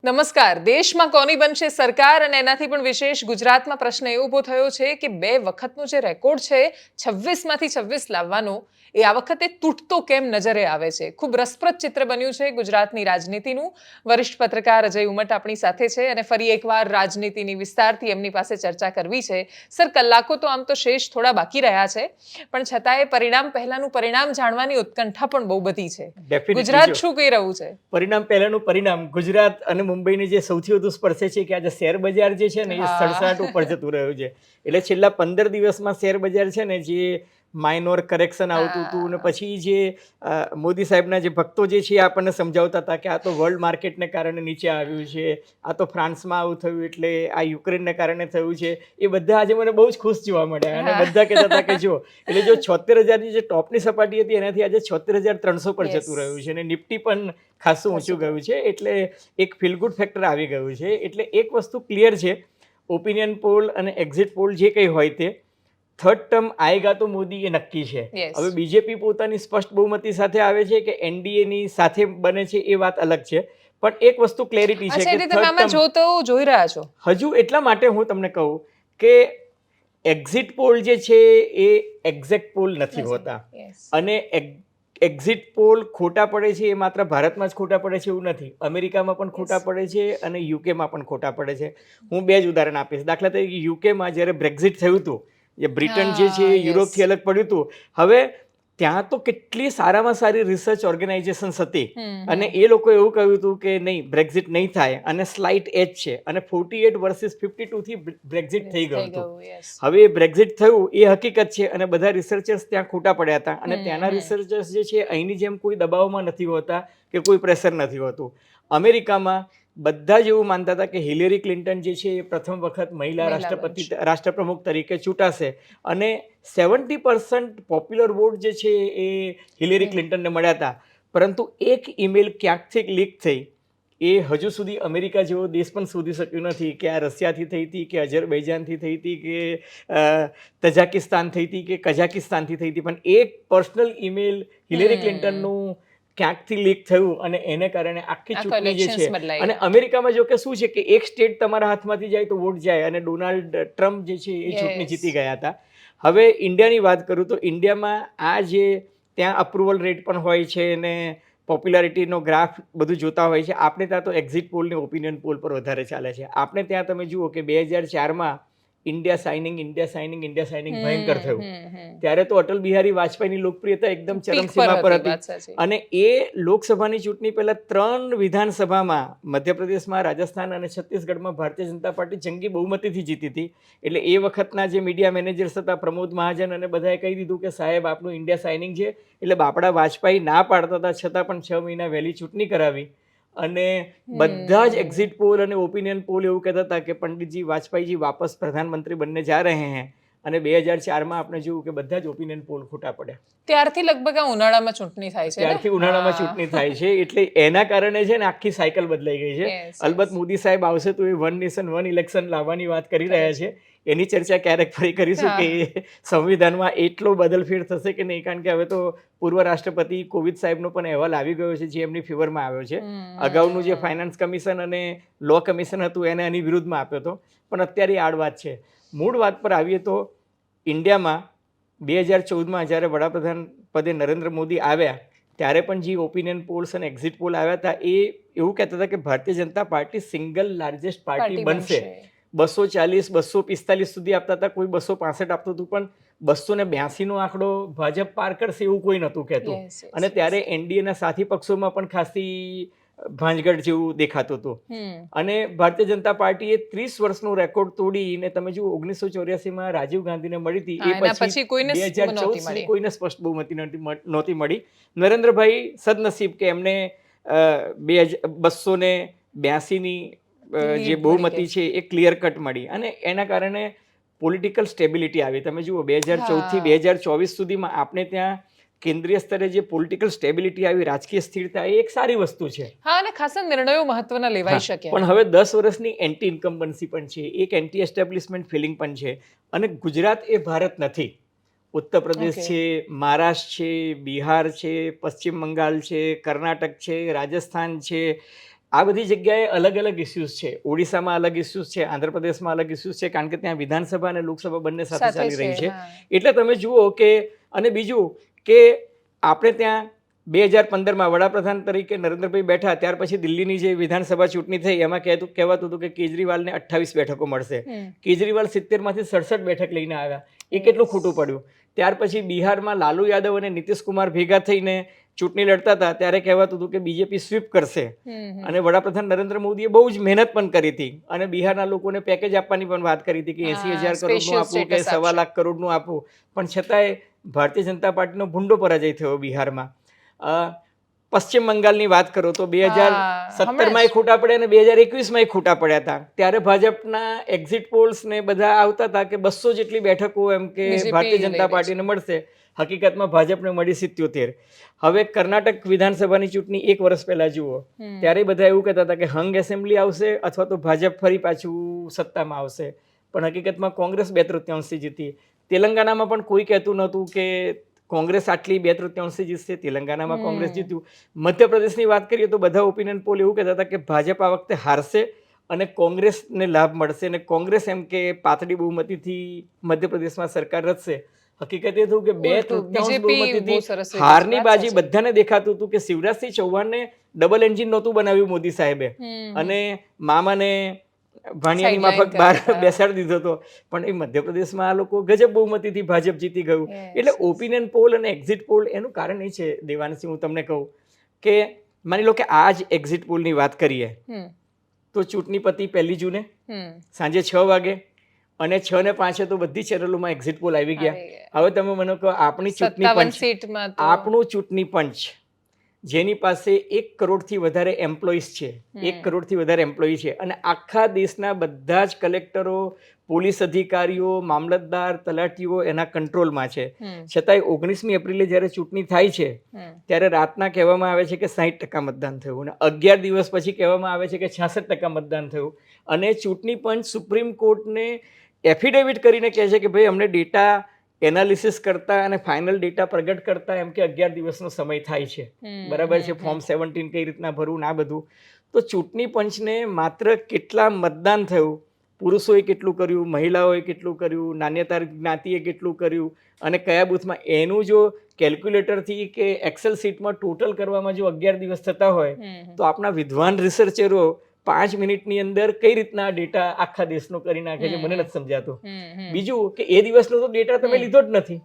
નમસ્કાર. દેશમાં કોની બનશે સરકાર અને એનાથી પણ વિશેષ ગુજરાતમાં પ્રશ્ન એ ઊભો થયો છે કે 2 વખતનો જે રેકોર્ડ છે 26માંથી 26 લાવવાનો એ આ વખતે તૂટતો કેમ નજરે આવે છે. ખૂબ રસપ્રદ ચિત્ર બન્યું છે ગુજરાતની રાજનીતિનું. વરિષ્ઠ પત્રકાર અજય ઉમટ આપણી સાથે છે અને ફરી એકવાર રાજનીતિની વિસ્તારથી એમની પાસે ચર્ચા કરવી છે. સર, કલાકો તો આમ તો શેષ થોડા બાકી રહ્યા છે, પણ છતાંય પરિણામ પહેલાનું પરિણામ જાણવાની ઉત્કંઠા પણ બહુ બધી છે. ગુજરાત શું કહી રહ્યું છે? પરિણામ પહેલાનું પરિણામ ગુજરાત અને મુંબઈને જે સૌથી વધુ સ્પર્શે છે કે આજે શેર બજાર જે છે ને એ 67 ઉપર જતું રહ્યું છે. એટલે છેલ્લા 15 દિવસમાં શેર બજાર છે ને જે માઇનોર કરેક્શન આવતું હતું ને પછી જે મોદી સાહેબના જે ભક્તો જે છે આપણને સમજાવતા હતા કે આ તો વર્લ્ડ માર્કેટને કારણે નીચે આવ્યું છે, આ તો ફ્રાન્સમાં આવું થયું એટલે આ યુક્રેનને કારણે થયું છે, એ બધા આજે મને બહુ જ ખુશ જોવા મળ્યા અને બધા કહેતા હતા કે જો એટલે જો 76,000ની જે ટોપની સપાટી હતી એનાથી આજે 76,300 પર જતું રહ્યું છે અને નિફ્ટી પણ ખાસું ઊંચું ગયું છે. એટલે એક ફીલ ગુડ ફેક્ટર આવી ગયું છે. એટલે એક વસ્તુ ક્લિયર છે, ઓપિનિયન પોલ અને એક્ઝિટ પોલ જે કંઈ હોય તે થર્ડ ટર્મ આયેગા તો મોદી એ નક્કી છે. હવે બીજેપી પોતાની સ્પષ્ટ બહુમતી સાથે આવે છે કે એનડીએની સાથે બને છે એ વાત અલગ છે, પણ એક વસ્તુ ક્લેરિટી છે કે તમે આમાં જોઈ રહ્યા છો હજુ એટલા માટે હું તમને કહું કે એક્ઝિટ પોલ જે છે એ એક્ઝેક્ટ પોલ નથી હોતા અને એક્ઝિટ પોલ ખોટા પડે છે એ માત્ર ભારતમાં જ ખોટા પડે છે એવું નથી, અમેરિકામાં પણ ખોટા પડે છે અને યુકેમાં પણ ખોટા પડે છે. હું 2 જ ઉદાહરણ આપીશ. દાખલા તરીકે યુકેમાં જ્યારે બ્રેક્ઝિટ થયું હતું, જે બ્રિટન જે છે યુરોપથી અલગ પડ્યું હતું, હવે ત્યાં તો કેટલી સારામાં સારી રિસર્ચ ઓર્ગેનાઇઝેશન્સ હતી અને એ લોકો એવું કહ્યું હતું કે નહીં, બ્રેક્ઝિટ નહીં થાય અને સ્લાઇટ એજ છે અને 48 વર્સિસ 52 થી બ્રેક્ઝિટ થઈ ગયું હતું. હવે બ્રેક્ઝિટ થયું એ હકીકત છે અને બધા રિસર્ચર્સ ત્યાં ખોટા પડ્યા હતા અને ત્યાંના રિસર્ચર્સ જે છે અહીંની જેમ કોઈ દબાવમાં નથી હોતા કે કોઈ પ્રેશર નથી હોતું. અમેરિકામાં બધા જ એવું માનતા હતા કે હિલેરી ક્લિન્ટન જે છે એ પ્રથમ વખત મહિલા રાષ્ટ્રપ્રમુખ તરીકે ચૂંટાશે અને 70% પોપ્યુલર વોટ જે છે એ હિલેરી ક્લિન્ટનને મળ્યા હતા. પરંતુ એક ઈમેલ ક્યાંકથી લીક થઈ એ હજુ સુધી અમેરિકા જેવો દેશ પણ શોધી શક્યું નથી કે આ રશિયાથી થઈ હતી કે અઝરબૈજાનથી થઈ હતી કે તજાકિસ્તાન થઈ હતી કે કઝાકિસ્તાનથી થઈ હતી, પણ એક પર્સનલ ઈમેલ હિલેરી ક્લિન્ટનનું ક્યાંકથી લીક થયું અને એને કારણે આખી ચૂંટણી જે છે, અને અમેરિકામાં જો કે શું છે કે એક સ્ટેટ તમારા હાથમાંથી જાય તો વોટ જાય અને ડોનાલ્ડ ટ્રમ્પ જે છે એ ચૂંટણી જીતી ગયા હતા. હવે ઇન્ડિયાની વાત કરું તો ઇન્ડિયામાં આ જે ત્યાં અપ્રુવલ રેટ પણ હોય છે અને પોપ્યુલારિટીનો ગ્રાફ બધું જોતા હોય છે. આપણે ત્યાં તો એક્ઝિટ પોલ ને ઓપિનિયન પોલ પર વધારે ચાલે છે. આપણે ત્યાં તમે જુઓ કે 2004માં ઇન્ડિયા સાઇનિંગ ભયંકર થયું. ત્યારે તો અટલ બિહારી વાજપેયીની લોકપ્રિયતા એકદમ ચરમસીમા પર હતી અને એ લોકસભાની ચૂંટણી પહેલા 3 વિધાનસભામાં મધ્યપ્રદેશમાં, રાજસ્થાન અને છત્તીસગઢમાં ભારતીય જનતા પાર્ટી જંગી બહુમતીથી જીતી હતી. એટલે એ વખતના જે મીડિયા મેનેજર્સ હતા પ્રમોદ મહાજન અને બધાએ કહી દીધું કે સાહેબ આપનું ઇન્ડિયા સાઇનિંગ છે. એટલે બાપડા વાજપેયી ના પાડતા હતા છતાં પણ 6 મહિના વહેલી ચૂંટણી કરાવી અને બધા જ એક્ઝિટ પોલ અને ઓપિનિયન પોલ એવું કહેતા હતા કે પંડિતજી વાજપેયીજી વાપસ પ્રધાનમંત્રી બનને જા રહે હૈ. અને 2004માં આપણે જોયું કે બધા જ ઓપિનિયન પોલ ખોટા પડ્યા. ત્યારથી લગભગ ઉનાળામાં ચૂંટણી થાય છે. ત્યારથી ઉનાળામાં ચૂંટણી થાય છે. એટલે એના કારણે છે ને આખી સાયકલ બદલાઈ ગઈ છે. અલબત્ત મોદી સાહેબ આવશે તો એ વન નેશન વન ઇલેક્શન લાવવાની વાત કરી રહ્યા છે. એની ચર્ચા ક્યારેક ફરી કરીશું કે સંવિધાનમાં એટલો બદલફેર થશે કે નહીં, કારણ કે હવે તો પૂર્વ રાષ્ટ્રપતિ કોવિંદ સાહેબનો પણ અહેવાલ આવી ગયો છે જે એમની ફેવરમાં આવ્યો છે. અગાઉનું જે ફાઇનાન્સ કમિશન અને લો કમિશન હતું એને એની વિરુદ્ધમાં આપ્યો હતો, પણ અત્યારે આડ વાત છે. મૂળ વાત પર આવીએ તો ઇન્ડિયામાં 2014માં જ્યારે વડાપ્રધાન પદે નરેન્દ્ર મોદી આવ્યા ત્યારે પણ જે ઓપિનિયન પોલ્સ અને એક્ઝિટ પોલ આવ્યા હતા એ એવું કહેતા હતા કે Bharatiya Janata party single largest party બનશે. 240, 245 સુધી આપતા હતા, કોઈ 265 આપતું હતું, પણ 282નો આંકડો ભાજપ પાર કરશે એવું કોઈ નહોતું કહેતું. અને ત્યારે એનડીએના સાથી પક્ષોમાં પણ ખાસી ભાંજગઢ જેવું દેખાતું હતું. અને ભારતીય જનતા પાર્ટીએ 30 વર્ષનો રેકોર્ડ તોડીને તમે જુઓ 1984માં રાજીવ ગાંધીને મળી હતી, એ પછી 2014 કોઈને સ્પષ્ટ બહુમતી નહોતી મળી. નરેન્દ્રભાઈ સદનસીબ કે એમને 282ની જે બહુમતી છે એ ક્લિયર કટ મળી અને એના કારણે પોલિટિકલ સ્ટેબિલિટી આવી. તમે જુઓ 2014થી 2024 સુધીમાં આપણે ત્યાં કેન્દ્રીય સ્તરે જે પોલિટિકલ સ્ટેબિલિટી આવી, રાજકીય સ્થિરતા, એ એક સારી વસ્તુ છે. અને ખાસા નિર્ણયો મહત્વના લેવાઈ શકે. પણ હવે 10 વર્ષની એન્ટી ઇન્કમ્બન્સી પણ છે, એક એન્ટી એસ્ટેબ્લિશમેન્ટ ફિલિંગ પણ છે. અને ગુજરાત એ ભારત નથી. ઉત્તર પ્રદેશ છે, મહારાષ્ટ્ર છે, બિહાર છે, પશ્ચિમ બંગાળ છે, કર્ણાટક છે, રાજસ્થાન છે, આ બધી જગ્યાએ અલગ અલગ ઇસ્યુઝ છે. ઓડિશામાં અલગ ઇસ્યુઝ છે, આંધ્રપ્રદેશમાં અલગ ઇસ્યુઝ છે, કારણ કે ત્યાં વિધાનસભા અને લોકસભા બંને સાથે ચાલી રહી છે. એટલે તમે જુઓ કે, અને બીજું કે આપણે ત્યાં 2015માં વડાપ્રધાન તરીકે નરેન્દ્રભાઈ બેઠા ત્યાર પછી દિલ્હીની જે વિધાનસભા ચૂંટણી થઈ એમાં કહેવાતું હતું કે કેજરીવાલને 28 બેઠકો મળશે. કેજરીવાલ 70માંથી 67 બેઠક લઈને આવ્યા. એ કેટલું ખોટું પડ્યું. ત્યાર પછી બિહારમાં લાલુ યાદવ અને નીતિશ કુમાર ભેગા થઈને ચૂંટણી લડતા હતા ત્યારે કહેવાતું હતું કે બીજેપી સ્વીપ કરશે. અને વડાપ્રધાન નરેન્દ્ર મોદીએ બહુ જ મહેનત પણ કરી હતી અને બિહારના લોકોને પેકેજ આપવાની પણ વાત કરી હતી કે 80,000 કરોડનું આપવું કે 1.25 લાખ કરોડનું આપવું. પણ છતાંય ભારતીય જનતા પાર્ટીનો ભૂંડો પરાજય થયો બિહારમાં. પશ્ચિમ બંગાળની વાત કરો તો 2017માં ખોટા પડ્યા અને 2021માં ખોટા પડ્યા હતા. ત્યારે ભાજપના એક્ઝિટ પોલ્સ ને બધા આવતા હતા કે 200 જેટલી બેઠકો એમ કે ભારતીય જનતા પાર્ટીને મળશે. હકીકતમાં ભાજપને મળી 77. હવે કર્ણાટક વિધાનસભાની ચૂંટણી 1 વર્ષ પહેલા જુઓ, ત્યારે બધા એવું કહેતા હતા કે હંગ એસેમ્બલી આવશે અથવા તો ભાજપ ફરી પાછું સત્તામાં આવશે. પણ હકીકતમાં કોંગ્રેસ 2/3 જીતી. તેલંગાણામાં પણ કોઈ કહેતું નહોતું કે કોંગ્રેસ આટલી 2/3 જીતશે. તેલંગાણામાં કોંગ્રેસ જીત્યું. મધ્યપ્રદેશની વાત કરીએ તો બધા ઓપિનિયન પોલ એવું કહેતા હતા કે ભાજપ આ વખતે હારશે અને કોંગ્રેસને લાભ મળશે અને કોંગ્રેસ એમ કે પાતળી બહુમતીથી મધ્યપ્રદેશમાં સરકાર રચશે. હકીકત એ થયું કે 2/3 બહુમતીથી હારની બાજી બધાને દેખાતું હતું કે શિવરાજસિંહ ચૌહાણને ડબલ એન્જિન નહોતું બનાવ્યું મોદી સાહેબે અને મામાને ભાણિયાની માફક બહાર બેસાડી દીધો હતો. પણ એ મધ્યપ્રદેશમાં આ લોકો ગજબ બહુમતીથી ભાજપ જીતી ગયું. એટલે ઓપિનિયન પોલ અને એક્ઝિટ પોલ એનું કારણ એ છે દેવાંશી, હું તમને કહું કે માની લો કે આ જ એક્ઝિટ પોલની વાત કરીએ તો ચૂંટણી પતી 1 જૂને સાંજે 6 વાગે અને 6:05 તો બધી ચેનલોમાં એક્ઝિટ પોલ આવી ગયા. હવે તમે મને કહો આપણું ચૂંટણી પંચ જેની પાસે 1 કરોડથી વધારે એમ્પ્લોઈઝ છે, 1 કરોડથી વધારે એમ્પ્લોયી છે અને આખા દેશના બધા જ કલેક્ટરો, પોલીસ અધિકારીઓ, મામલતદાર, તલાટીઓ એના કંટ્રોલમાં છે. છતાંય 19મી એપ્રિલે જ્યારે ચૂંટણી થાય છે ત્યારે રાતના કહેવામાં આવે છે કે 60% મતદાન થયું અને 11 દિવસ પછી કહેવામાં આવે છે કે 66% મતદાન થયું. અને ચૂંટણી પંચ સુપ્રીમ કોર્ટને એફિડેવિટ કરીને કહે છે કે ભાઈ અમને ડેટા એનાલિસિસ કરતા અને ફાઇનલ ડેટા પ્રગટ કરતા એમ કે 11 દિવસનો સમય થાય છે. બરાબર છે. ફોર્મ 17 કઈ રીતના ભરવું ના બધું. તો ચૂંટણી પંચને માત્ર કેટલા મતદાન થયું, પુરુષોએ કેટલું કર્યું, મહિલાઓએ કેટલું કર્યું, નાન્યતાર જ્ઞાતિએ કેટલું કર્યું અને કયા બૂથમાં, એનું જો કેલ્ક્યુલેટરથી કે એક્સેલ શીટમાં ટોટલ કરવામાં જો 11 દિવસ થતા હોય તો આપણા વિદ્વાન રિસર્ચરો 5 મિનિટની અંદર કઈ રીતના ડેટા આખા દેશનો કરી નાખે છે મને નથી સમજાતું. બીજું કે એ દિવસનો તો ડેટા તમે લીધો જ નથી.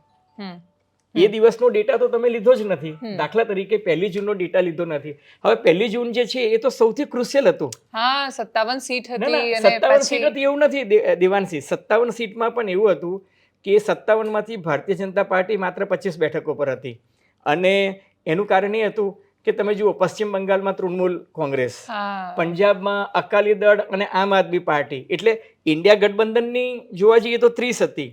એ દિવસનો ડેટા તો તમે લીધો જ નથી. દાખલા તરીકે 1 જૂનનો ડેટા લીધો નથી. હવે 1 જૂન જે છે એ તો સૌથી ક્રુશિયલ હતું. 57 સીટ હતી. 57 સીટ હતી એવું નથી દેવાંશી. 57 સીટમાં પણ એવું હતું કે 57માંથી ભારતીય જનતા પાર્ટી માત્ર 25 બેઠકો પર હતી. અને એનું કારણ એ હતું કે તમે જુઓ પશ્ચિમ બંગાળમાં તૃણમૂલ કોંગ્રેસ, પંજાબમાં અકાલી દળ અને આમ આદમી પાર્ટી, એટલે ઇન્ડિયા ગઠબંધનની જોવા જઈએ તો 30 હતી,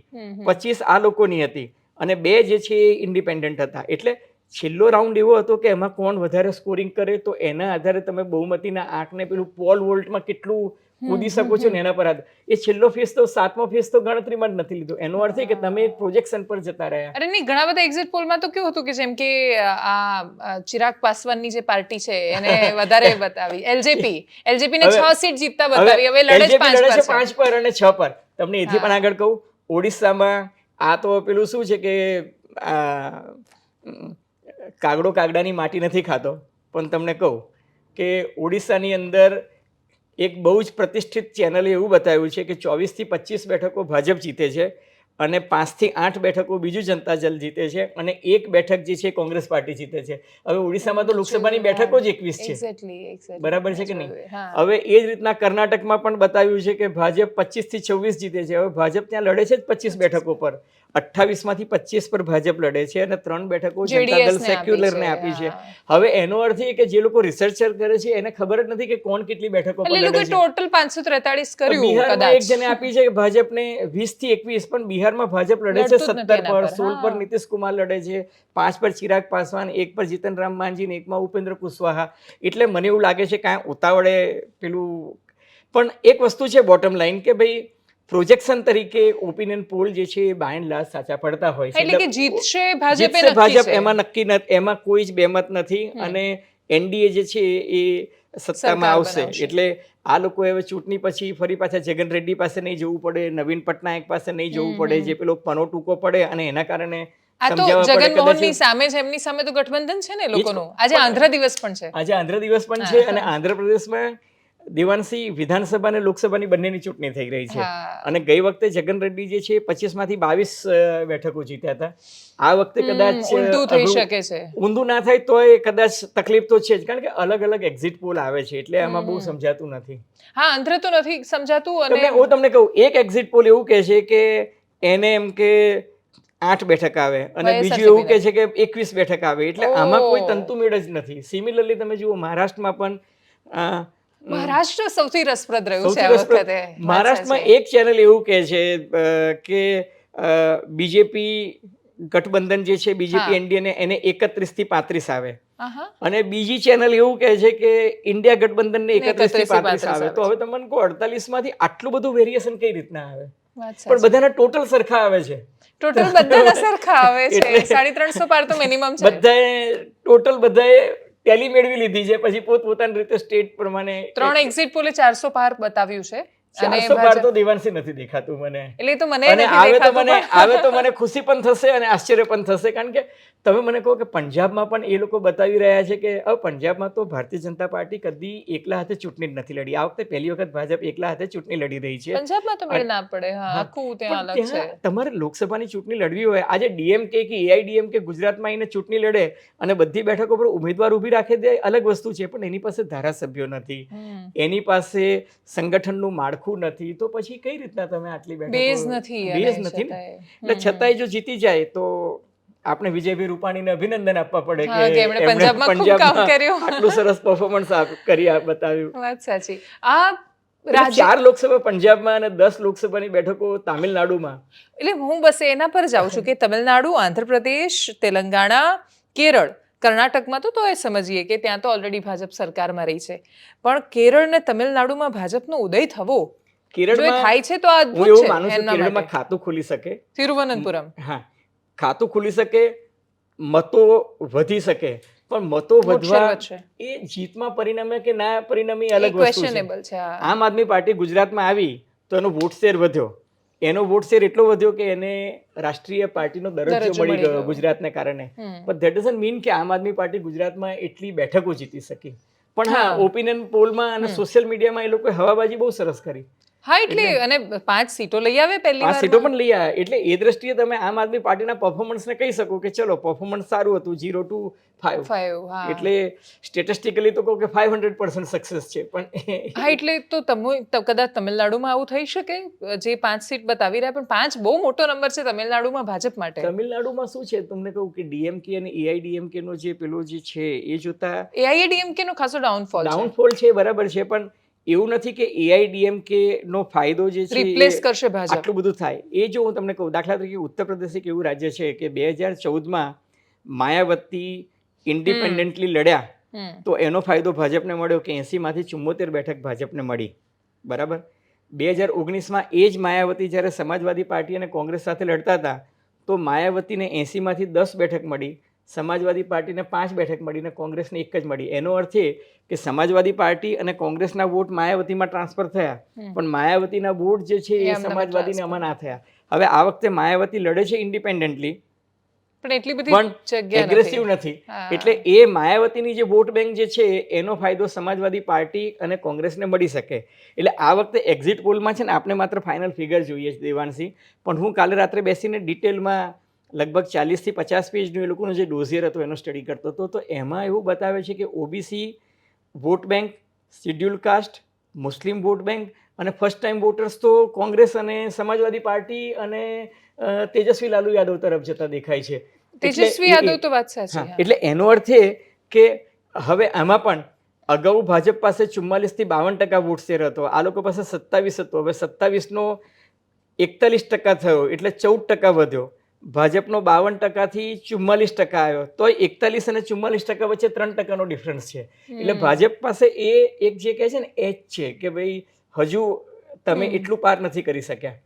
25 આ લોકોની હતી અને 2 જે છે એ ઇન્ડિપેન્ડન્ટ હતા. એટલે છેલ્લો રાઉન્ડ એવો હતો કે એમાં કોણ વધારે સ્કોરિંગ કરે તો એના આધારે તમે બહુમતીના આંકને પેલું પોલ વોલ્ટમાં કેટલું કૂદી શકો છો ને એના પર આધાર. એ છેલ્લો ફેઝ તો 7મો ફેઝ તો ગણતરીમાં જ નથી લીધો. એનો અર્થ એ કે તમે પ્રોજેક્શન પર જતા રહ્યા. અરે નહીં, ઘણા બધા એક્ઝિટ પોલમાં તો કેવું હતું કે જેમ કે આ ચિરાગ પાસવાનની જે પાર્ટી છે એને વધારે બતાવી, એલજેપી ને 6 સીટ જીતતા બતાવી. હવે લડે છે 5 પર અને 6 પર. તમને એથી પણ આગળ કહું, ઓડિશામાં આ તો પેલું શું છે કે કાગડો કાગડાની માટી નથી ખાતો, પણ તમને કહું કે ઓડિશાની અંદર એક બહુ જ પ્રતિષ્ઠિત ચેનલે એવું બતાવ્યું છે કે 24 થી 25 બેઠકો ભાજપ જીતે છે અને 5 થી 8 બેઠકો બીજુ જનતા દળ જીતે છે અને 1 બેઠક જે છે કોંગ્રેસ પાર્ટી જીતે છે. હવે ઓડિશામાં તો લોકસભાની બેઠકો જ 21 છે. બરાબર છે કે નહીં? હવે એ જ રીતના કર્ણાટકમાં પણ બતાવ્યું છે કે ભાજપ 25 થી 26 જીતે છે. હવે ભાજપ ત્યાં લડે છે જ 25 બેઠકો પર. 28માંથી 25 પર ભાજપ લડે છે અને 3 બેઠકો જનતા દળ સેક્યુલરને આપી છે. હવે એનો અર્થ એ કે જે લોકો રિસર્ચર કરે છે એને ખબર જ નથી કે કોણ કેટલી બેઠકો પર લડે છે. ટોટલ 543 કર્યું. બિહારમાં એક જણે આપી છે ભાજપને 20 થી 21, પણ બિહારમાં ભાજપ લડે છે 17 પર, 16 પર નીતિશ કુમાર લડે છે, 5 પર ચિરાગ પાસવાન, 1 પર જીતન રામ માંઝી ને 1માં ઉપેન્દ્ર કુશવાહા. એટલે મને એવું લાગે છે કે ઉતાવળે પેલું. પણ એક વસ્તુ છે બોટમ લાઈન કે ભાઈ પ્રોજેક્શન તરીકે ઓપિનિયન પોલ જે છે એ બાય એન્ડ લાર્જ સાચા પડતા હોય છે. એટલે કે જીતશે ભાજપ એમાં નક્કી નથી, એમાં કોઈ જ બેમત નથી. અને એનડીએ જે છે એ સત્તામાં સરકાર આવશે. બનાવશે. એટલે આ લોકો હવે ચૂંટણી પછી ફરી પાછા જગન રેડ્ડી પાસે નહીં જવું પડે, નવીન પટનાયક પાસે નહીં જવું પડે, જે પેલો પનો ટૂંકો પડે અને એના કારણે આ તો સમજાવવા પડે જગનમોહનની કદાચ. સામે જ એમની સામે તો ગઠબંધન છે ને જ લોકોનું. આજે આંધ્ર દિવસ પણ છે. આજે આંધ્ર દિવસ પણ છે અને આંધ્રપ્રદેશમાં દેવાંશી વિધાનસભા અને લોકસભાની બંનેની ચૂંટણી થઈ રહી છે. હા. અને ગઈ વખતે જગન રેડ્ડી જે છે 25 માંથી 22 બેઠકો જીત્યા હતા. આ વખતે કદાચ ઉલટું થઈ શકે છે. ઊંધું ના થાય તોય કદાચ તકલીફ તો છે જ, કારણ કે અલગ અલગ એક્ઝિટ પોલ આવે છે એટલે આમાં બહુ સમજાતું નથી. હા, આંધ્ર તો નથી સમજાતું. અને હું તમને કહું, એક એક્ઝિટ પોલ એવું કહે છે કે એને એમ કે 8 બેઠક આવે અને બીજું એવું કહે છે કે 21 બેઠક આવે. એટલે આમાં કોઈ તંતુમેળ જ નથી. સિમિલરલી તમે જુઓ મહારાષ્ટ્રમાં પણ મહારાષ્ટ્ર સૌથી રસપ્રદ રહ્યું છે સૌથી આ રસપ્રદ. વખતે. મહારાષ્ટ્રમાં એક ચેનલ એવું કહે છે કે બીજેપી ગઠબંધન જે છે, બીજેપી એનડીએ એને 31 થી 35 આવે. આહા. અને બીજી ચેનલ એવું કહે છે કે ઇન્ડિયા ગઠબંધનને 31 થી 35 આવે. તો હવે તમને કહો 48 માંથી આટલું બધું વેરિએશન કઈ રીતના આવે? પણ બધાના ટોટલ સરખા આવે છે. ટોટલ બધાના સરખા આવે છે. 350 પાર તો મિનિમમ છે. બધાએ ટેલી મેળવી લીધી છે, પછી પોતપોતાની રીતે સ્ટેટ પ્રમાણે 3 એક્ઝિટ પોલે 400 પાર બતાવ્યું છે. 400 પાર તો દેવાંશી નથી દેખાતું મને. એટલે તો મને અને નથી દેખાતું. આવે તો મને ખુશી પણ થશે અને આશ્ચર્ય પણ થશે, કારણ કે તમે મને કહો કે પંજાબમાં પણ એ લોકો બતાવી રહ્યા છે કે પંજાબમાં તો ભારતીય જનતા પાર્ટી કદી એકલા હાથે ચૂંટણી જ નથી લડી. આ વખતે પહેલી વખત ભાજપ એકલા હાથે ચૂંટણી લડી રહી છે. પંજાબમાં તો મેળ ના પડે. હા, આખું ત્યાં પણ અલગ છે. તમારે લોકસભાની ચૂંટણી લડવી હોય, આજે ડીએમકે કે એઆઈડીએમકે ગુજરાતમાં આવીને ચૂંટણી લડે અને બધી બેઠકો પર ઉમેદવાર ઊભી રાખે દે, અલગ વસ્તુ છે. પણ એની પાસે ધારાસભ્યો નથી, એની પાસે સંગઠનનું માળખું નથી, તો પછી કઈ રીતના તમે આટલી બેઠકો? બેઝ નથી ને. એટલે છતાંય જો જીતી જાય તો આપણે વિજયભાઈ રૂપાણીને અભિનંદન આપવા પડે કે એમણે પંજાબમાં ખૂબ કામ કર્યું. આટલું સરસ પરફોર્મન્સ કરી બતાવ્યું. વાત સાચી. આ 4 લોકસભા પંજાબમાં અને 10 લોકસભાની બેઠકો તામિલનાડુમાં. એટલે હું બસ એના પર જાઉં છું કે તમિલનાડુ, આંધ્રપ્રદેશ, તેલંગાણા, કેરળ, કર્ણાટકમાં તો એ સમજીએ કે ત્યાં તો ઓલરેડી ભાજપ સરકારમાં રહી છે. પણ કેરળ ને તમિલનાડુમાં ભાજપનો ઉદય થવો કેરળમાં થાય છે તો આ હું એવું માનું છું કેરળમાં ખાતું ખુલી શકે. તિરુવનંતપુરમ. હા, ખાતું ખુલી શકે, મતો વધી શકે, પણ મતો વધવા એ જીતમાં પરિણમે કે ના પરિણમે અલગ વસ્તુ છે. આમ આદમી પાર્ટી ગુજરાતમાં આવી તો એનો વોટ શેર વધ્યો. એનો વોટ શેર એટલો વધ્યો કે એને રાષ્ટ્રીય પાર્ટીનો દરજ્જો મળી ગયો ગુજરાતને કારણે. પણ ધેટ ડઝન્ટ મીન કે આમ આદમી પાર્ટી ગુજરાતમાં એટલી બેઠકો જીતી શકી. પણ હા, ઓપિનિયન પોલમાં અને સોશિયલ મીડિયામાં એ લોકોએ હવાબાજી બહુ સરસ કરી. હા, એટલે અને 5 સીટો લઈ આવે પહેલી વાર. 5 સીટો પણ લઈ આવે. એટલે એ દ્રષ્ટિએ તમે આમ આદમી પાર્ટીના પરફોર્મન્સને કહી શકો કે ચલો પરફોર્મન્સ સારું હતું, 0 to 5. એટલે સ્ટેટિસ્ટિકલી તો કહો કે 500% સક્સેસ છે. પણ હા, એટલે તો કદાચ તમિલનાડુમાં આવું થઈ શકે, જે 5 સીટ બતાવી રહ્યા, પણ 5 બહુ મોટો નંબર છે તમિલનાડુમાં ભાજપ માટે. તમિલનાડુમાં શું છે તમને કહું કે ડીએમકે અને એઆઈડીએમકે નો જે પેલો જે છે એ જોતા એઆઈડીએમકે નો ખાસો ડાઉનફોલ છે, બરાબર છે. પણ એવું નથી કે એઆઈડીએમકે નો ફાયદો જે છે રિપ્લેસ કરશે ભાજપ, આટલું બધું થાય. એ જો હું તમને કહું, દાખલા તરીકે ઉત્તર પ્રદેશ એક એવું રાજ્ય છે કે 2014માં માયાવતી ઇન્ડિપેન્ડન્ટલી લડ્યા તો એનો ફાયદો ભાજપને મળ્યો કે 80 માંથી 74 બેઠક ભાજપને મળી, બરાબર. 2019માં એ જ માયાવતી જ્યારે સમાજવાદી પાર્ટી અને કોંગ્રેસ સાથે લડતા હતા તો માયાવતીને 80 માંથી 10 બેઠક મળી, સમાજવાદી પાર્ટીને 5 બેઠક મળી અને કોંગ્રેસને 1 જ મળી. એનો અર્થ એ કે સમાજવાદી પાર્ટી અને કોંગ્રેસના વોટ માયાવતીમાં ટ્રાન્સફર થયા, પણ માયાવતીના વોટ જે છે એ સમાજવાદીને આમાં ના થયા. હવે આ વખતે માયાવતી લડે છે ઇન્ડિપેન્ડન્ટલી, પણ એટલી બધી જગ્યા એગ્રેસિવ નથી. એટલે એ માયાવતીની જે વોટ બેંક જે છે એનો ફાયદો સમાજવાદી પાર્ટી અને કોંગ્રેસને મળી શકે. એટલે આ વખતે એક્ઝિટ પોલમાં છે ને આપણે માત્ર ફાઇનલ ફિગર જોઈએ છે દેવાંશી, પણ હું કાલે રાત્રે બેસીને ડિટેલમાં લગભગ 40 થી 50 પેજનું એ લોકોનો જે ડોઝિયર હતો એનો સ્ટડી કરતો હતો. તો એમાં એવું બતાવે છે કે OBC vote bank, schedule caste, Muslim vote bank અને ફર્સ્ટ ટાઈમ વોટર્સ તો કોંગ્રેસ અને સમાજવાદી પાર્ટી અને તેજસ્વી લાલુ યાદવ તરફ જતા દેખાય છે. તેજસ્વી યાદવ તો વાત સાચી. એટલે એનો અર્થ એ કે હવે આમાં પણ અગાઉ ભાજપ પાસે 44 થી 52% વોટ શેર હતો, આ લોકો પાસે 27 હતો. હવે 27નો 41% થયો એટલે 14% વધ્યો. ભાજપનો 52% થી 44% આવ્યો, તો 41 અને 44% વચ્ચે 3%નો ડિફરન્સ છે. એટલે ભાજપ પાસે એ એક જે કહે છે ને એજ છે કે ભાઈ હજુ તમે એટલું પાર નથી કરી શક્યા.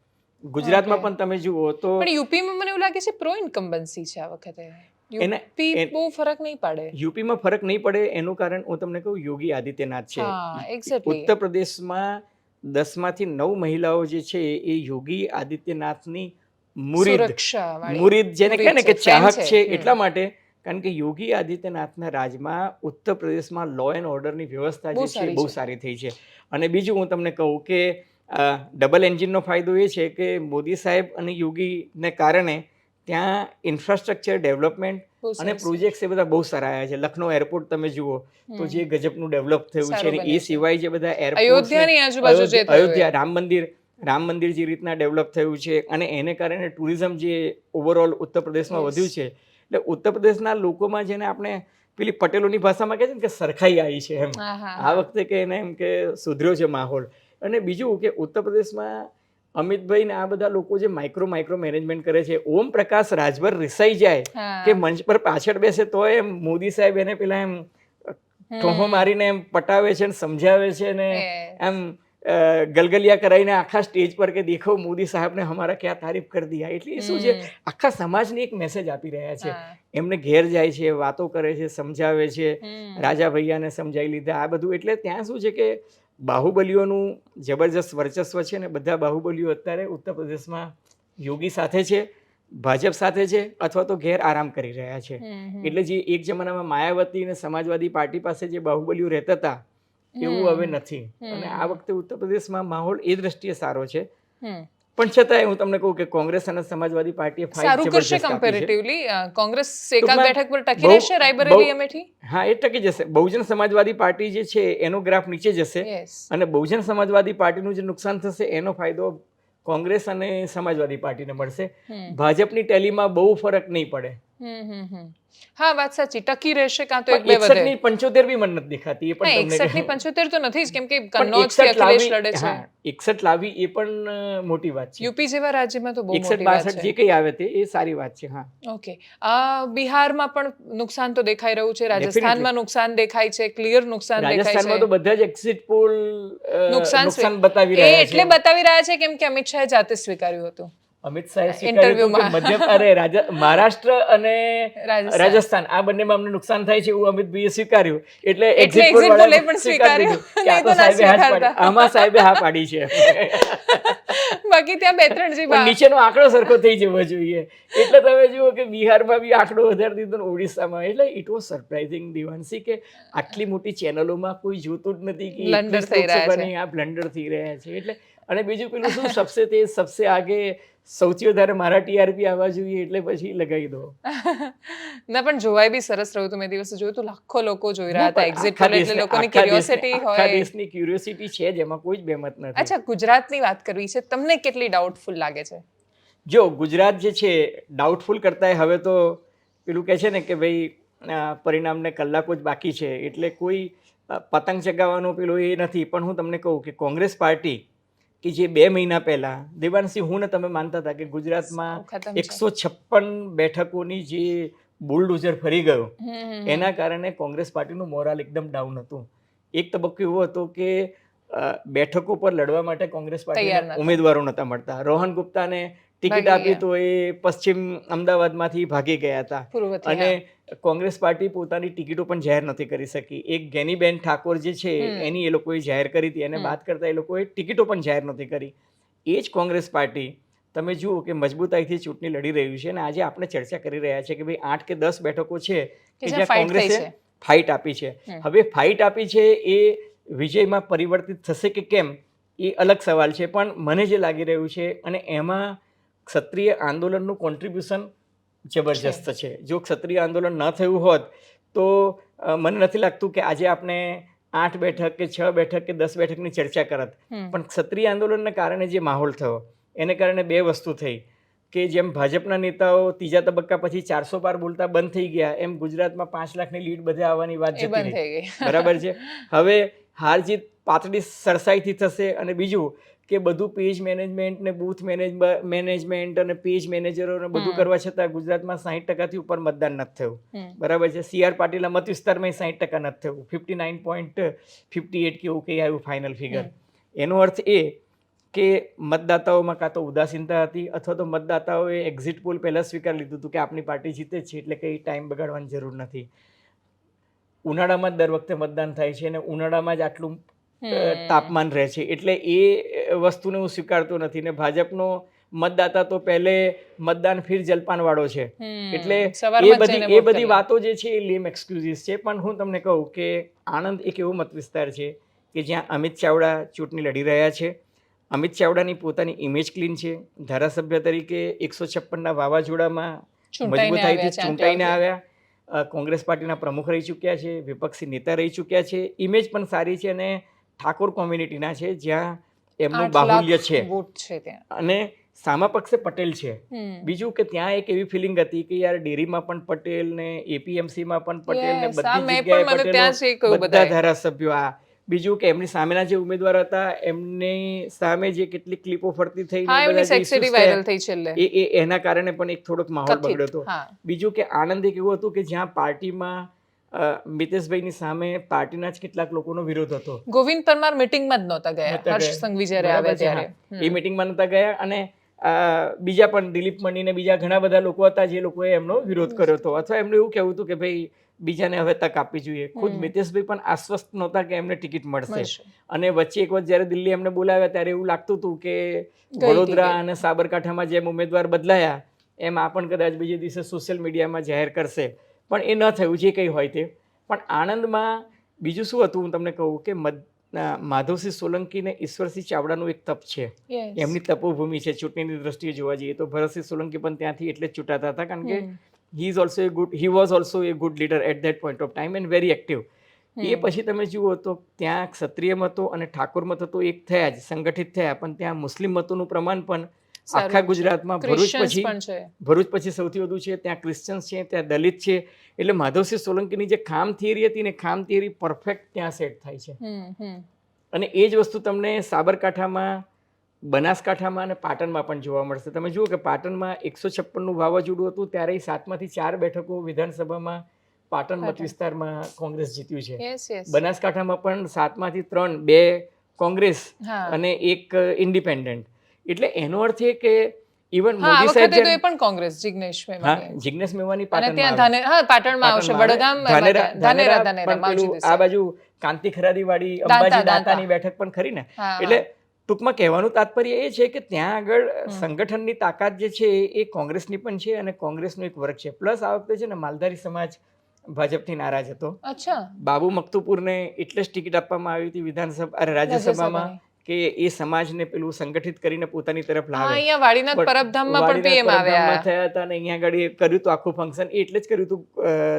ગુજરાતમાં પણ તમે જુઓ તો પણ યુપીમાં મને એવું લાગે છે પ્રો ઇન્કમ્બન્સી છે આ વખતે. યુપી બહુ ફરક નહીં પડે. યુપીમાં ફરક નહીં પડે એનું કારણ હું તમને કહું યોગી આદિત્યનાથ છે. હા, exactly. ઉત્તર પ્રદેશમાં 10માંથી 9 મહિલાઓ જે છે એ યોગી આદિત્યનાથની મુરીદ જેને કહે ને કે ચાહક છે. એટલા માટે કારણ કે યોગી આદિત્યનાથના રાજમાં ઉત્તર પ્રદેશમાં લો એન્ડ ઓર્ડરની વ્યવસ્થા જે છે બહુ સારી થઈ છે. અને બીજું હું તમને કહું કે ડબલ એન્જિનનો ફાયદો એ છે કે મોદી સાહેબ અને યોગીને કારણે ત્યાં ઇન્ફ્રાસ્ટ્રક્ચર ડેવલપમેન્ટ અને પ્રોજેક્ટ્સ એ બધા બહુ સારા આવ્યા છે. લખનૌ એરપોર્ટ તમે જુઓ તો જે ગજબનું ડેવલપ થયું છે, અને એ સિવાય જે બધા એરપોર્ટ, અયોધ્યા રામ મંદિર જે રીતના ડેવલપ થયું છે, અને એને કારણે ટુરિઝમ જે ઓવરઓલ ઉત્તર પ્રદેશમાં વધ્યું છે. એટલે ઉત્તર પ્રદેશના લોકોમાં જેને આપણે પેલી પટેલોની ભાષામાં કહે છે ને કે સરખાઈ આવી છે એમ, આ વખતે કે એને એમ કે સુધર્યો છે માહોલ. અને બીજું કે ઉત્તર પ્રદેશમાં અમિતભાઈ ને આ બધા લોકો જે માઇક્રો મેનેજમેન્ટ કરે છે, ઓમ પ્રકાશ રાજભર રિસાઈ જાય કે મંચ પર પાછળ બેસે તો એમ મોદી સાહેબ એને પેલા એમ ઠોહો મારીને એમ પટાવે છે ને સમજાવે છે ને એમ ગલગલિયા કરાવીને આખા સ્ટેજ પર કે દેખો મોદી સાહેબને હમારા ક્યાં તારીફ કરી દિયા. એટલે એ શું છે, આખા સમાજને એક મેસેજ આપી રહ્યા છે. એમને ઘેર જાય છે, વાતો કરે છે, સમજાવે છે, રાજા ભૈયાને સમજાવી લીધા, આ બધું. એટલે ત્યાં શું છે કે બાહુબલીઓનું જબરજસ્ત વર્ચસ્વ છે, ને બધા બાહુબલીઓ અત્યારે ઉત્તર પ્રદેશમાં યોગી સાથે છે, ભાજપ સાથે છે, અથવા તો ઘેર આરામ કરી રહ્યા છે. એટલે જે એક જમાનામાં માયાવતી અને સમાજવાદી પાર્ટી પાસે જે બાહુબલીઓ રહેતા હતા એવું હવે નથી. અને આ વખતે ઉત્તર પ્રદેશમાં માહોલ એ દ્રષ્ટિએ સારો છે. પણ છતાંય હું તમને કહું કે કોંગ્રેસ અને સમાજવાદી પાર્ટીએ સારું કરશે કમ્પેરેટિવલી. કોંગ્રેસ એકાદ બેઠક પર ટકી રહેશે, રાયબરેલી અમેઠી. હા, એ ટકી જશે. બહુજન સમાજવાદી પાર્ટી જે છે એનો ગ્રાફ નીચે જશે, અને બહુજન સમાજવાદી પાર્ટીનું જે નુકસાન થશે એનો ફાયદો કોંગ્રેસ અને સમાજવાદી પાર્ટીને મળશે. ભાજપની ટેલીમાં બહુ ફરક નહીં પડે. હા, વાત સાચી. ટકી રહેશે કાં તો એક બે વધે. 61 ની 75 બી મને નથી દેખાતી. એ પણ 61 ની 75 તો નથી જ, કેમ કે કન્નૌજ થી અખિલેશ લડે છે. 61 લાવી એ પણ મોટી વાત છે. યુપી જેવા રાજ્યમાં તો બહુ મોટી 61 62 જે કઈ આવે તે એ સારી વાત છે. હા, ઓકે. બિહારમાં પણ નુકસાન તો દેખાઈ રહ્યું છે, રાજસ્થાનમાં નુકસાન દેખાય છે, ક્લિયર નુકસાન દેખાય છે. રાજસ્થાનમાં તો બધા જ એક્ઝિટ પોલ નુકસાન બતાવી રહ્યા છે. એટલે બતાવી રહ્યા છે કેમ કે અમિત શાહે જાતે સ્વીકાર્યું હતું. અમિત શાહે સ્વીકાર્યું મહારાષ્ટ્ર અને રાજસ્થાન આ બંનેમાં અમને નુકસાન થાય છે એવું અમિતભાઈએ સ્વીકાર્યું. એટલે એક્ઝિટ પોલ વાળાએ પણ સ્વીકાર્યું. આમાં સાહેબે હા પાડી છે. બાકી ત્યાં બે ત્રણ જે નીચેનો આંકડો સરખો થઈ જવો જોઈએ. એટલે તમે જુઓ કે બિહારમાં બી આંકડો વધારી દીધો, ઓડિશામાં. એટલે ઇટ વોઝ સરપ્રાઇઝિંગ દિવાંશી કે આટલી મોટી ચેનલોમાં કોઈ જોતું જ નથી કે બ્લન્ડર થઈ રહ્યા છે. આ બ્લન્ડર થઈ રહ્યા છે. એટલે અને બીજું પેલું શું, સબસે તેજ સબસે આગે, સૌથી વધારે મારા ટીઆરપી આવવા જોઈએ એટલે પછી લગાવી દો. ના, પણ જોવાય બી સરસ રહ્યું હતું. મેં દિવસે જોયું તો લાખો લોકો જોઈ રહ્યા હતા એક્ઝિટ પોલ. એટલે લોકોની ક્યુરિયોસિટી હોય. આખા દેશની ક્યુરિયોસિટી છે જ, એમાં કોઈ જ બેમત નથી. અચ્છા, ગુજરાતની વાત કરવી છે. તમને કેટલી ડાઉટફુલ લાગે છે? જો ગુજરાત જે છે ડાઉટફુલ કરતા હવે તો પેલું કહે છે ને કે ભાઈ પરિણામને કલાકો જ બાકી છે, એટલે કોઈ પતંગ ચગાવવાનો પેલો એ નથી. પણ હું તમને કહું કે કોંગ્રેસ પાર્ટી કે જે 2 મહિના પહેલા દેવાંશી હું ને તમે માનતા હતા કે ગુજરાતમાં 156 બેઠકોની જે બુલડોઝર ફરી ગયો, એના કારણે કોંગ્રેસ પાર્ટીનું મોરાલ એકદમ ડાઉન હતું. એક તબક્કો એવો હતો કે બેઠકો પર લડવા માટે કોંગ્રેસ પાર્ટીના ઉમેદવારો નહોતા મળતા. રોહન ગુપ્તાને ટિકિટ આપી તો એ પશ્ચિમ અમદાવાદમાંથી ભાગી ગયા હતા, અને કોંગ્રેસ પાર્ટી પોતાની ટિકિટો પણ જાહેર નથી કરી શકી. એક ગેનીબેન ઠાકોર જે છે એની એ લોકોએ જાહેર કરી હતી, એને બાદ કરતા એ લોકોએ ટિકિટો પણ જાહેર નથી કરી. એ જ કોંગ્રેસ પાર્ટી તમે જુઓ કે મજબૂતાઈથી ચૂંટણી લડી રહ્યું છે. અને આજે આપણે ચર્ચા કરી રહ્યા છે કે ભાઈ 8 કે 10 બેઠકો છે કે જ્યાં કોંગ્રેસે ફાઇટ આપી છે. હવે ફાઇટ આપી છે એ વિજયમાં પરિવર્તિત થશે કે કેમ એ અલગ સવાલ છે. પણ મને જે લાગી રહ્યું છે, અને એમાં ક્ષત્રિય આંદોલનનું કોન્ટ્રીબ્યુશન જબરજસ્ત છે. જો ક્ષત્રિય આંદોલન ન થયું હોત તો મને નથી લાગતું કે આજે આપણે 8 બેઠક કે 6 બેઠક કે 10 બેઠકની ચર્ચા કરત. પણ ક્ષત્રિય આંદોલનને કારણે જે માહોલ થયો એને કારણે 2 વસ્તુ થઈ કે જેમ ભાજપના નેતાઓ ત્રીજા તબક્કા પછી 400 પાર બોલતા બંધ થઈ ગયા, એમ ગુજરાતમાં 5 લાખની લીડ બધે આવવાની વાત જતી રહી. બરાબર છે. હવે હાર જીત પાતળી સરસાઈથી થશે. અને બીજું કે બધું પેજ મેનેજમેન્ટ ને બૂથ મેનેજમેન્ટ અને પેજ મેનેજરો ને બધું કરવા છતાં ગુજરાતમાં 60% ઉપર મતદાન નથી થયું. બરાબર છે. CR પાટીલના મત વિસ્તારમાં 60% નથી થયું. 59.58 કે એવું કંઈ આવ્યું ફાઇનલ ફિગર. એનો અર્થ એ કે મતદાતાઓમાં કાં તો ઉદાસીનતા હતી અથવા તો મતદાતાઓએ એક્ઝિટ પોલ પહેલાં સ્વીકાર લીધું હતું કે આપણી પાર્ટી જીતે છે એટલે કંઈ ટાઈમ બગાડવાની જરૂર નથી. ઉનાળામાં જ દર વખતે મતદાન થાય છે અને ઉનાળામાં જ આટલું તાપમાન રહે છે એટલે એ વસ્તુને હું સ્વીકારતો નથી. ને ભાજપનો મતદાતા તો પહેલે મતદાન ફિર જલપાન વાળો છે એટલે એ બધી વાતો જે છે એ લેમ એક્સક્યુઝિસ છે. પણ હું તમને કહું કે આણંદ એક એવો મત વિસ્તાર છે કે જ્યાં અમિત ચાવડા ચૂંટણી લડી રહ્યા છે. અમિત ચાવડાની પોતાની ઇમેજ ક્લીન છે. ધારાસભ્ય તરીકે 156ના વાવાઝોડામાં મજબૂતાઈથી ચૂંટાઈને આવ્યા. કોંગ્રેસ પાર્ટીના પ્રમુખ રહી ચૂક્યા છે, વિપક્ષી નેતા રહી ચૂક્યા છે. ઇમેજ પણ સારી છે અને ઠાકોર કોમ્યુનિટીના છે જ્યાં એમનું બાહુલ્ય છે અને સામા પક્ષે પટેલ છે. બીજું કે ત્યાં એક એવી ફિલિંગ હતી કે યાર ડેરીમાં પણ પટેલ ને એપીએમસીમાં પણ પટેલ ને બધી જગ્યાએ પટેલ, બધા ધારાસભ્યો. આ બીજું કે એમની સામેના જે ઉમેદવાર હતા એમની સામે જે કેટલીક ક્લિપો ફરતી થઈ એના કારણે પણ એક થોડોક માહોલ બગડ્યો હતો. બીજું કે આણંદ એક એવું હતું કે જ્યાં પાર્ટીમાં મિતેશભાઈની સામે પાર્ટીના જ કેટલાક લોકોનો વિરોધ હતો. ગોવિંદ પરમાર મીટિંગમાં જ નહોતા ગયા, હર્ષ સંઘવી જ્યારે આવ્યા ત્યારે એ મીટિંગમાં નહોતા ગયા અને બીજા પણ દિલીપ મણી ને બીજા ઘણા બધા લોકો હતા જે લોકોએ એમનો વિરોધ કર્યો હતો અથવા એમનું એવું કહેવું હતું કે ભાઈ બીજાને હવે તક આપવી જોઈએ. ખુદ મિતેશભાઈ પણ આશ્વસ્ત નહોતા કે એમને ટિકિટ મળશે અને વચ્ચે એક વખત જ્યારે દિલ્હી એમને બોલાવ્યા ત્યારે એવું લાગતું હતું કે વડોદરા અને સાબરકાંઠામાં જેમ ઉમેદવાર બદલાયા એમ આ પણ કદાચ બીજે દિવસે સોશિયલ મીડિયામાં જાહેર કરશે, પણ એ ન થયું જે કંઈ હોય તે. પણ આણંદમાં બીજું શું હતું હું તમને કહું કે માધવસિંહ સોલંકી ને ઈશ્વરસિંહ ચાવડાનું એક તપ છે, એમની તપોભૂમિ છે. ચૂંટણીની દ્રષ્ટિએ જોવા જઈએ તો ભરતસિંહ સોલંકી પણ ત્યાંથી એટલે જ ચૂંટાતા હતા કારણ કે he was also a good leader at that point of time and very active. એ પછી તમે જુઓ તો ત્યાં ક્ષત્રિય મતો અને ઠાકોર મતો તો એક થયા જ, સંગઠિત થયા, પણ ત્યાં મુસ્લિમ મતોનું પ્રમાણ પણ આખા ગુજરાતમાં ભરૂચ પછી સૌથી વધુ છે. ત્યાં ક્રિશ્ચન્સ છે, ત્યાં દલિત છે. એટલે માધવસિંહ સોલંકીની જે ખામ થિયરી હતી ને ખામ થિયરી પરફેક્ટ ત્યાં સેટ થાય છે. અને એ જ વસ્તુ તમને સાબરકાંઠામાં, બનાસકાંઠામાં અને પાટણમાં પણ જોવા મળશે. તમે જુઓ કે પાટણમાં 156નું વાવાઝોડું હતું ત્યારે 7માંથી 4 બેઠકો વિધાનસભામાં પાટણ મત વિસ્તારમાં કોંગ્રેસ જીત્યું છે. બનાસકાંઠામાં પણ 7માંથી 3, 2 કોંગ્રેસ અને 1 ઇન્ડિપેન્ડન્ટ. એટલે એનો અર્થ એ કે ઇવન મોદી સાહેબ પણ કોંગ્રેસ જિગ્નેશ મેવાની પાટણમાં આવશે, આ બાજુ કાંતિ ખરાદી વાળી અંબાજી દાંતાની બેઠક પણ ખરી ને. એટલે ટૂંકમાં કહેવાનું તાત્પર્ય એ છે કે ત્યાં આગળ સંગઠનની તાકાત જે છે એ કોંગ્રેસની પણ છે અને કોંગ્રેસનો એક વર્ગ છે. પ્લસ આ વખતે છે ને માલધારી સમાજ ભાજપથી નારાજ હતો. બાબુ મખતુપુરને એટલે જ ટિકિટ આપવામાં આવી હતી રાજ્યસભામાં કે એ સમાજને પેલું સંગઠિત કરીને પોતાની તરફ લાવે. અહીંયા વાડીનાથ પરબધામમાં પણ પીએમ આવ્યા થયા હતા અને અહીંયા આગળ કર્યું હતું આખું ફંક્શન. એટલે જ કર્યું હતું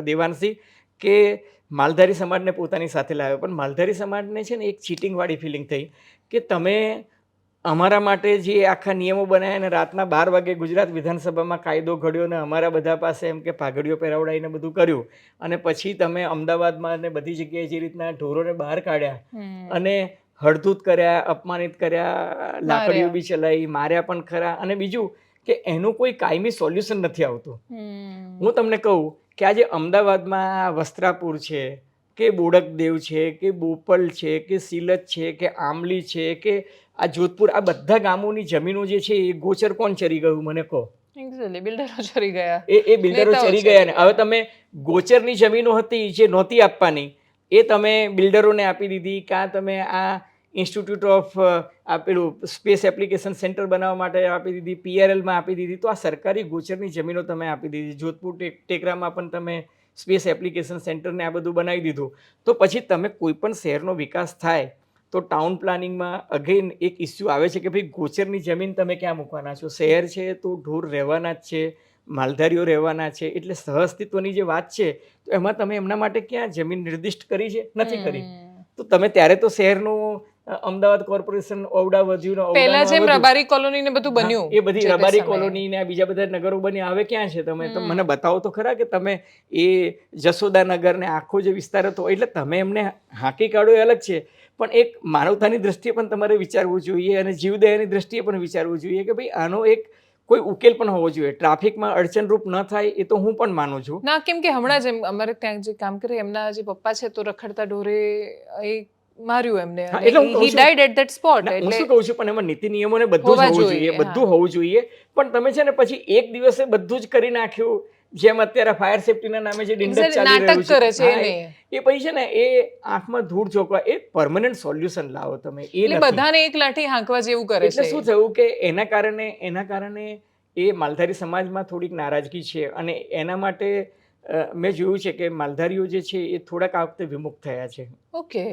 દેવાંશી કે માલધારી સમાજને પોતાની સાથે લાવ્યો. પણ માલધારી સમાજને છે ને એક ચીટિંગ વાળી ફિલિંગ થઈ કે તમે અમારા માટે જે આખા નિયમો બનાવ્યા અને રાતના 12 વાગે ગુજરાત વિધાનસભામાં કાયદો ઘડ્યો ને અમારા બધા પાસે એમ કે પાઘડીઓ પહેરાવડાવીને બધું કર્યું અને પછી તમે અમદાવાદમાં ને બધી જગ્યાએ જે રીતના ઢોરોને બહાર કાઢ્યા અને હળધૂત કર્યા, અપમાનિત કર્યા, લાકડીઓ બી ચલાવી, માર્યા પણ ખરા. અને બીજું કે એનું કોઈ કાયમી સોલ્યુશન નથી આવતું. હું તમને કહું કે આજે અમદાવાદમાં વસ્ત્રાપુર છે કે બોડકદેવ છે કે બોપલ છે કે સિલચ છે કે આમલી છે કે આ જોધપુર, આ બધા ગામોની જમીનો જે છે એ ગોચર કોણ ચરી ગયું મને કહો? બિલ્ડરો ચરી ગયા. એ બિલ્ડરો ચરી ગયા ને હવે તમે ગોચરની જમીનો હતી જે નહોતી આપવાની એ તમે બિલ્ડરોને આપી દીધી. કાં તમે આ ઇન્સ્ટિટ્યૂટ ઓફ પેલું સ્પેસ એપ્લિકેશન સેન્ટર બનાવવા માટે આપી દીધી, PRLમાં આપી દીધી. તો આ સરકારી ગોચરની જમીનો તમે આપી દીધી. જોધપુર ટેકરામાં પણ તમે સ્પેસ એપ્લિકેશન સેન્ટરને આ બધું બનાવી દીધું. તો પછી તમે કોઈ પણ શહેરનો વિકાસ થાય તો ટાઉન પ્લાનિંગમાં અગેન એક ઇસ્યુ આવે છે કે ભાઈ ગોચરની જમીન તમે ક્યાં મૂકવાના છો? શહેર છે તો ઢોર રહેવાના જ છે, માલધારીઓ રહેવાના છે. એટલે સહઅસ્તિત્વની જે વાત છે તો એમાં તમે એમના માટે ક્યાં જમીન નિર્દિષ્ટ કરી છે? નથી કરી. તો તમે ત્યારે તો શહેરનું અમદાવાદ કોર્પોરેશન ઓવડા વધ્યું, પહેલા જેમ રબારી કોલોની ને બધું બન્યું, એ બધી રબારી કોલોની ને બીજા બધા નગરો બન્યા. હવે ક્યાં છે? તમે તો મને બતાવો તો ખરા કે તમે એ જશોદાનગર ને આખો જે વિસ્તાર હતો એટલે તમે એમને હાંકી કાઢો એ અલગ છે, પણ એક માનવતાની દ્રષ્ટિએ પણ તમારે વિચારવું જોઈએ અને જીવદયાની દ્રષ્ટિએ પણ વિચારવું જોઈએ કે ભાઈ આનો એક કોઈ ઉકેલ પણ હોવો જોઈએ. ટ્રાફિકમાં અડચણરૂપ ન થાય એ તો હું પણ માનું છું ના. કેમ કે હમણાં જેમ અમારે ત્યાં જે કામ કરે એમના જે પપ્પા છે તો રખડતા ઢોરે એ માર્યું એમને હા, એટલે હું કહું હી છું- ડાઈડ એટ ધેટ સ્પોટ. ના, હું એટલે શું કહું છું, પણ એમાં નીતિ નિયમો ને બધું જ હોવા હોવું જોઈએ, જોઈએ, બધું હા. હોવું જોઈએ. પણ તમે છે ને પછી એક દિવસે બધું જ કરી નાખ્યું, જેમ અત્યારે ફાયર સેફટીના નામે જે ડિંડક Exactly, ચાલી રહ્યું નાટક કરે છે હા, એને. એ પછી છે ને એ આંખમાં ધૂળ ચોકવા, એ પરમનન્ટ સોલ્યુશન લાવો તમે, એ એટલે નથી. બધાને એક લાઠી હાંકવા જેવું કરે એટલે છે. શું થયું કે એના કારણે એ માલધારી સમાજમાં થોડીક નારાજગી છે, અને એના માટે મેં જોયું છે કે માલધારીઓ જે છે એ થોડાક આ વખતે વિમુખ થયા છે. ઓકે.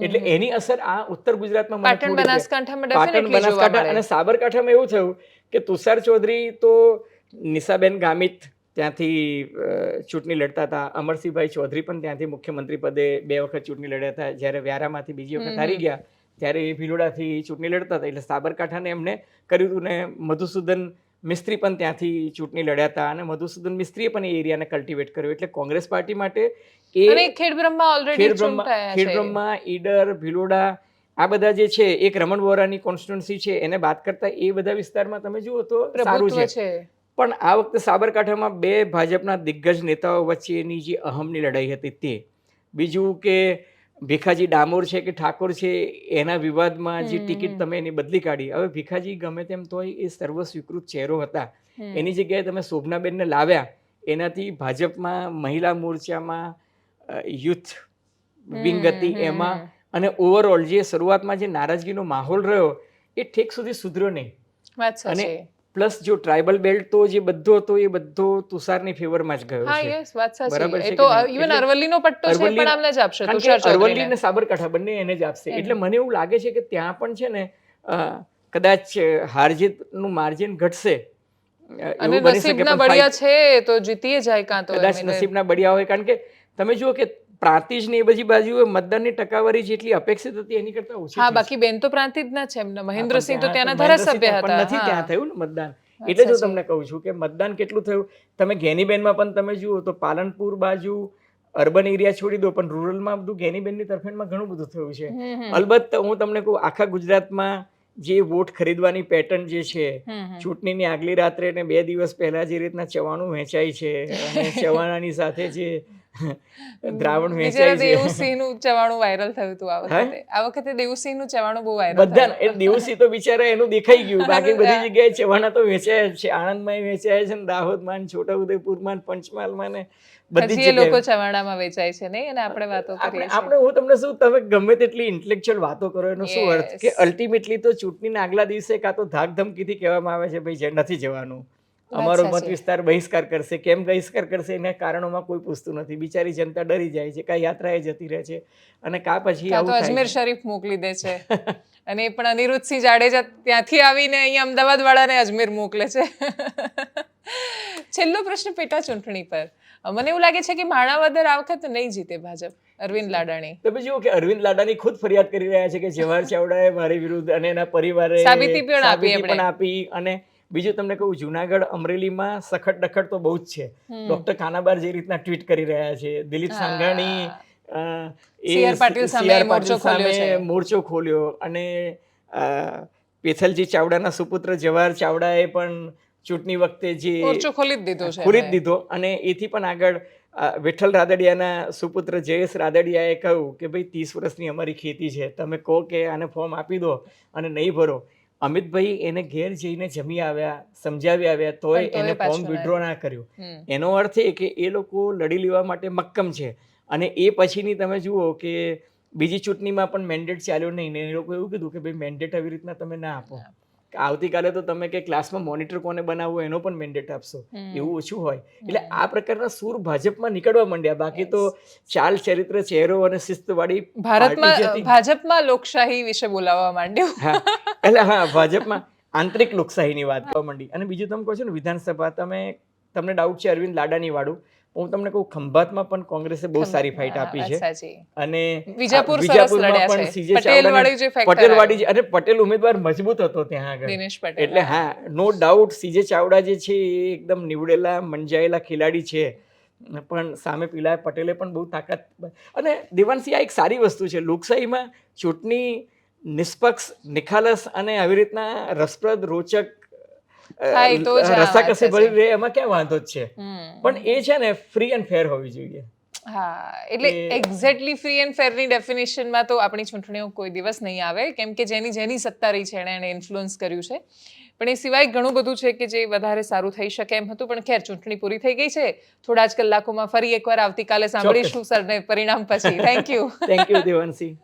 એટલે એની અસર આ ઉત્તર ગુજરાતમાં મને પાટણ થોડી છે. બનાસકાંઠામાં પાટણ ડેફિનેટલી જોવા બનાસકાંઠા મળે. અને સાબરકાંઠામાં એવું થયું કે તુષાર ચૌધરી તો નિશાબેન ગામિત ત્યાંથી ચૂંટણી લડતા હતા, અમરસિંહભાઈ ચૌધરી પણ ત્યાંથી મુખ્યમંત્રી પદે 2 વખત ચૂંટણી લડ્યા હતા. જ્યારે વ્યારામાંથી બીજી વખત હારી ગયા ત્યારે એ ભિલોડાથી ચૂંટણી લડતા હતા. એટલે સાબરકાંઠાને એમને કર્યું હતું, ને મધુસૂદન મિસ્ત્રી પણ ત્યાંથી ચૂંટણી લડ્યા હતા, અને મધુસૂદન મિસ્ત્રીએ પણ એ એરિયાને કલ્ટિવેટ કર્યો. એટલે કોંગ્રેસ પાર્ટી માટે અને ખેડબ્રહ્મા ઓલરેડી ચૂંટાયા છે. ખેડબ્રહ્મા, ઈડર, ભિલોડા આ બધા જે છે, એક રમણ વોરાની કોન્સ્ટિટ્યુન્સી છે, એને બાદ કરતા એ બધા વિસ્તારમાં તમે જુઓ તો સારું પ્રભુત્વ છે. છે. પણ આ વખતે સાબરકાંઠામાં 2 ભાજપના દિગ્ગજ નેતાઓ વચ્ચેની જે અહમની લડાઈ હતી તે, બીજું કે ભીખાજી ડામોર છે કે ઠાકોર છે, એના વિવાદમાં જે ટિકિટ તમે એની બદલી કાઢી. હવે ભીખાજી ગમે તેમ તોય એ સર્વ સ્વીકૃત ચહેરો હતા, એની જગ્યાએ તમે શોભનાબેનને લાવ્યા, એનાથી ભાજપમાં મહિલા મોરચામાં યુથ વિંગ હતી એમાં, અને ઓવરઓલ જે શરૂઆતમાં જે નારાજગીનો માહોલ રહ્યો એ ઠેક સુધી સુધર્યો નહીં. વાત સાચી. અને પ્લસ જો ટ્રાઇબલ બેલ્ટ તો જે બધો હતો એ બધો તુષારની ફેવરમાં જ ગયો હા, છે. યસ, વાત સાચી. બરાબર એ છે તો કે નહીં? ઇવન એટલે અરવલ્લીનો પટ્ટો છે પણ આમને જ આપશે કારણ કે તુષાર અરવલ્લી ચૌધરીને. અને સાબરકાંઠા બંને એને જ આપશે. એટલે મને એવું લાગે છે કે ત્યાં પણ છે ને કદાચ હારજીતનું માર્જિન ઘટશે, અને એવું બની શકે. નસીબના પણ બળિયા છે તો જીતીએ જાય કાં તો કદાચ એમ. નસીબના બળિયા હોય, કારણ કે તમે જુઓ કે પ્રાંતિજ ને એ બધી બાજુએ મતદાનની ટકાવારી જેટલી અપેક્ષિત હતી એની કરતા ઓછી હા, થઈ છે. બાકી બેન તો પ્રાંતિજ ના છે એમના. હા, મહેન્દ્રસિંહ તો પણ ત્યાંના ત્યાં ધારાસભ્ય મહેન્દ્રસિંહ પણ હતા. નથી હા. ત્યાં થયું ને મતદાન. વાત એટલે જો સાચી. તમને કહું છું કે મતદાન કેટલું થયું. તમે ગેનીબેનમાં પણ તમે જુઓ તો પાલનપુર બાજુ અર્બન એરિયા છોડી દો, પણ રૂરલમાં બધું ગેનીબેનની તરફેણમાં ઘણું બધું થયું છે. અલબત્ત હું તમને કહું, આખા ગુજરાતમાં જે વોટ ખરીદવાની પેટર્ન જે છે, ચૂંટણીની આગલી રાત્રે ને 2 દિવસ પહેલા જે રીતના ચવાણું વેચાય છે, અને ચવાણાની સાથે જે દ્રાવણ બિચારા વેચાય છે, દેવુસિંહનું ચવાણું વાયરલ થયું હતું આ વખતે. આ વખતે દેવુસિંહનું ચવાણું બહુ વાયરલ બધા થયું. એ દિવસી તો બિચારા એનું દેખાઈ ગયું. બાકી બધી જગ્યાએ ચવાણા તો વેચાય જ છે. આણંદમાં વેચાય છે, ને દાહોદમાં, છોટાઉદેપુરમાં, પંચમહાલમાં ને બધી હજી એ લોકો જગ્યાએ. ચવાણામાં વેચાય છે નહીં, અને આપણે વાતો કરીએ છીએ. આપણે હું તમને શું, તમે ગમે તેટલી ઇન્ટેલેક્ચ્યુઅલ વાતો કરો એનો શું અર્થ? Yes. કે અલ્ટિમેટલી તો ચૂંટણીના આગલા દિવસે કાં તો ધાક ધમકીથી કહેવામાં આવે છે ભાઈ નથી જવાનું, અમારો મત સાચી. વિસ્તાર બહિષ્કાર કરશે. કેમ બહિષ્કાર કરશે એના કારણોમાં કોઈ પૂછતું નથી. બિચારી જનતા ડરી જાય છે, કાં યાત્રાએ જતી રહે છે, અને કાં પછી કાં તો આવું થાય અજમેર છે. શરીફ મોકલી દે છે. અને એ પણ અનિરુદ્ધસિંહ જાડેજા ત્યાંથી આવીને અહીંયા અમદાવાદ વાળાને અજમેર મોકલે છે. છેલ્લો પ્રશ્ન પેટા ચૂંટણી પર. મને એવું લાગે છે કે માણાવદર આ વખત નહીં જીતે ભાજપ. અરવિંદ લાડાણી. તમે જુઓ કે અરવિંદ લાડાની ખુદ ફરિયાદ કરી રહ્યા છે કે જવાહર ચાવડાએ મારી વિરુદ્ધ અને એના પરિવારે સાબિતી પણ આપી સાબિતી પણ એમણે. આપી. અને બીજું તમને કહું, જુનાગઢ અમરેલીમાં સખત ડખડ તો બહુ જ છે. ડોક્ટર કાનાબાર જે રીતના ટ્વીટ કરી રહ્યા છે, દિલીપ સાંઘાણી CR પાટીલ સામે CR મોરચો પાટીલ ખોલ્યો છે. સામે મોરચો ખોલ્યો. અને પેથલજી ચાવડાના સુપુત્ર જવાહર ચાવડાએ પણ ચૂંટણી વખતે જે મોરચો ખોલી જ દીધો છે ખોલી જ એમણે. દીધો. અને એથી પણ આગળ વિઠ્ઠલ રાદડિયાના સુપુત્ર જયેશ રાદડિયાએ કહ્યું કે ભાઈ 30 વર્ષની અમારી ખેતી છે, તમે કહો કે આને ફોર્મ આપી દો અને નહીં ભરો. અમિતભાઈ એને ઘેર જઈને જમી આવ્યા, સમજાવી આવ્યા, તોય પણ તોય એને ફોર્મ પાછું વિડ્રો ના કર્યું. એનો અર્થ એ કે એ લોકો લડી લેવા માટે મક્કમ છે. અને એ પછીની તમે જુઓ કે બીજી ચૂંટણીમાં પણ મેન્ડેટ ચાલ્યો નહીં, ને એ લોકો એવું કીધું કે ભાઈ મેન્ડેટ આવી રીતના તમે ના આપો. આવતીકાલે તો તમે કે ક્લાસમાં મોનિટર કોને બનાવવો એનો પણ મેન્ડેટ આપશો, એવું ઓછું હોય. એટલે આ પ્રકારના સૂર ભાજપમાં નીકળવા માંડ્યા. બાકી તો ચાલ, ચરિત્ર, ચહેરો અને શિસ્તવાળી ભારતમાં ભાજપમાં લોકશાહી વિશે બોલાવવા માંડ્યું. હા, એટલે હા, ભાજપમાં આંતરિક લોકશાહીની વાત કરવા માંડી. અને બીજું તમે કહો છો ને વિધાનસભા, તમને ડાઉટ છે અરવિંદ લાડાની વાળું, હું તમને કહું ખંભાતમાં પણ કોંગ્રેસે બહુ સારી ફાઇટ આપી છે. અને વિજાપુરમાં પણ સીજે ચાવડા, પટેલવાડી, અને પટેલ ઉમેદવાર મજબૂત હતો ત્યાં આગળ. દિનેશ પટેલ. એટલે હા, નો ડાઉટ સીજે ચાવડા જે છે એ એકદમ નીવડેલા મંજાયેલા ખેલાડી છે. પણ સામે પીલા પટેલે પણ બહુ તાકાત. અને દેવાંશી, આ એક સારી વસ્તુ છે લોકશાહીમાં. ચૂંટણી નિષ્પક્ષ, નિખાલસ અને આવી રીતના રસપ્રદ, રોચક, રસાકસી ભરી રહે, એમાં ક્યાં વાંધો જ છે. પણ એ છે ને ફ્રી એન્ડ ફેર હોવી જોઈએ. હા, એટલે એક્ઝેક્ટલી ફ્રી એન્ડ ફેરની ડેફિનેશનમાં તો આપણી ચૂંટણીઓ કોઈ દિવસ નહીં આવે, કેમ કે જેની સત્તા રહી છે એણે ઇન્ફ્લુઅન્સ કર્યું છે. પણ એ સિવાય ઘણું બધું છે કે જે વધારે સારું થઈ શકે એમ હતું. પણ ખેર, ચૂંટણી પૂરી થઈ ગઈ છે. થોડા જ કલાકોમાં ફરી એકવાર આવતીકાલે સાંભળીશું સરને પરિણામ પછી. Thank you. Thank you Devanshi.